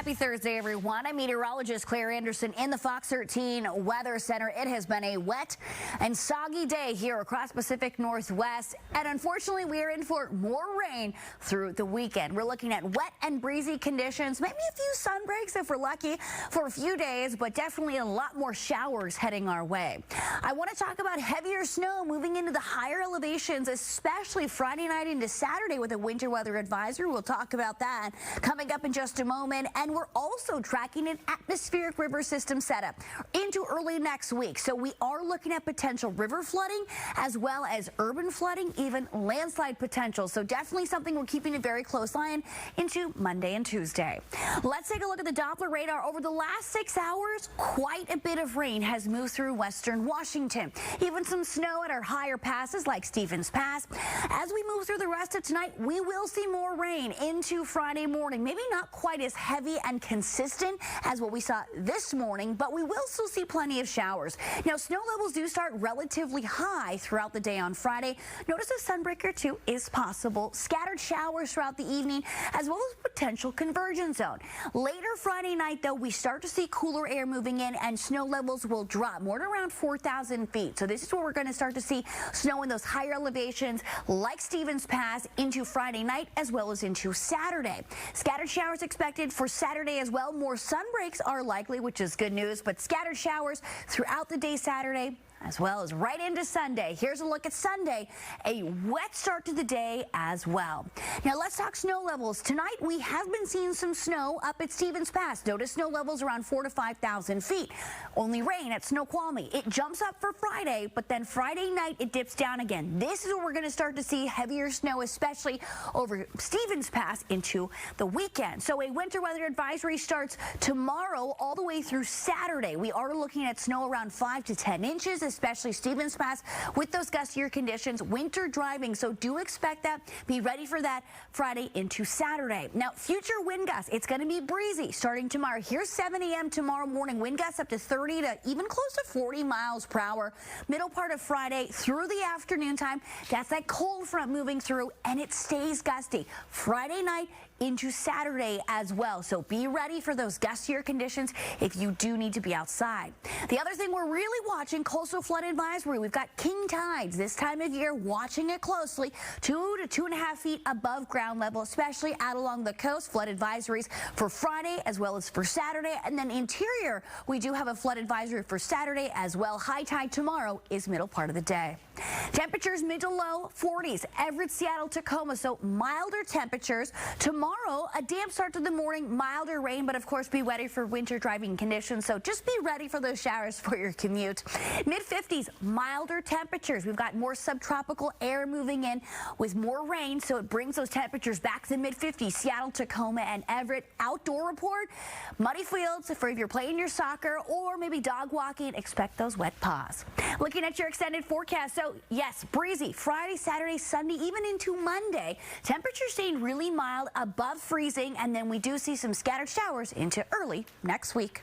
Happy Thursday, everyone. I'm meteorologist Claire Anderson in the Fox 13 Weather Center. It has been a wet and soggy day here across Pacific Northwest, and unfortunately, we are in for more rain through the weekend. We're looking at wet and breezy conditions, maybe a few sun breaks if we're lucky for a few days, but definitely a lot more showers heading our way. I want to talk about heavier snow moving into the higher elevations, especially Friday night into Saturday with a winter weather advisory. We'll talk about that coming up in just a moment. And we're also tracking an atmospheric river system setup into early next week. So we are looking at potential river flooding as well as urban flooding, even landslide potential. So definitely something we're keeping a very close eye on into Monday and Tuesday. Let's take a look at the Doppler radar. Over the last 6 hours, quite a bit of rain has moved through western Washington. Even some snow at our higher passes like Stevens Pass. As we move through the rest of tonight, we will see more rain into Friday morning. Maybe not quite as heavy and consistent as what we saw this morning, but we will still see plenty of showers. Now, snow levels do start relatively high throughout the day on Friday. Notice a sunbreak or two is possible. Scattered showers throughout the evening, as well as potential convergence zone. Later Friday night, though, we start to see cooler air moving in, and snow levels will drop more to around 4,000 feet. So this is where we're going to start to see snow in those higher elevations like Stevens Pass into Friday night as well as into Saturday. Scattered showers expected for Saturday as well. More sun breaks are likely, which is good news, but scattered showers throughout the day Saturday as well as right into Sunday. Here's a look at Sunday, a wet start to the day as well. Now let's talk snow levels. Tonight we have been seeing some snow up at Stevens Pass. Notice snow levels around 4,000 to 5,000 feet. Only rain at Snoqualmie. It jumps up for Friday, but then Friday night it dips down again. This is where we're going to start to see heavier snow, especially over Stevens Pass into the weekend. So a winter weather advisory starts tomorrow all the way through Saturday. We are looking at snow around 5 to 10 inches, especially Stevens Pass with those gustier conditions, winter driving. So do expect that. Be ready for that Friday into Saturday. Now, future wind gusts, it's going to be breezy starting tomorrow. Here's 7 a.m. tomorrow morning. Wind gusts up to 30 to even close to 40 miles per hour. Middle part of Friday through the afternoon time. That's that cold front moving through, and it stays gusty. Friday night into Saturday as well. So be ready for those gustier conditions if you do need to be outside. The other thing we're really watching, coastal flood advisory. We've got king tides this time of year, watching it closely, 2 to 2.5 feet above ground level, especially out along the coast. Flood advisories for Friday as well as for Saturday. And then interior, we do have a flood advisory for Saturday as well. High tide tomorrow is middle part of the day. Temperatures mid to low 40s. Everett, Seattle, Tacoma. So milder temperatures. Tomorrow, a damp start to the morning, milder rain, but of course be ready for winter driving conditions. So just be ready for those showers for your commute. Mid 50s, milder temperatures. We've got more subtropical air moving in with more rain, so it brings those temperatures back to the mid 50s. Seattle, Tacoma, and Everett. Outdoor report, muddy fields for if you're playing your soccer or maybe dog walking. Expect those wet paws. Looking at your extended forecast. So yes, breezy Friday, Saturday, Sunday, even into Monday. Temperatures staying really mild above freezing, and then we do see some scattered showers into early next week.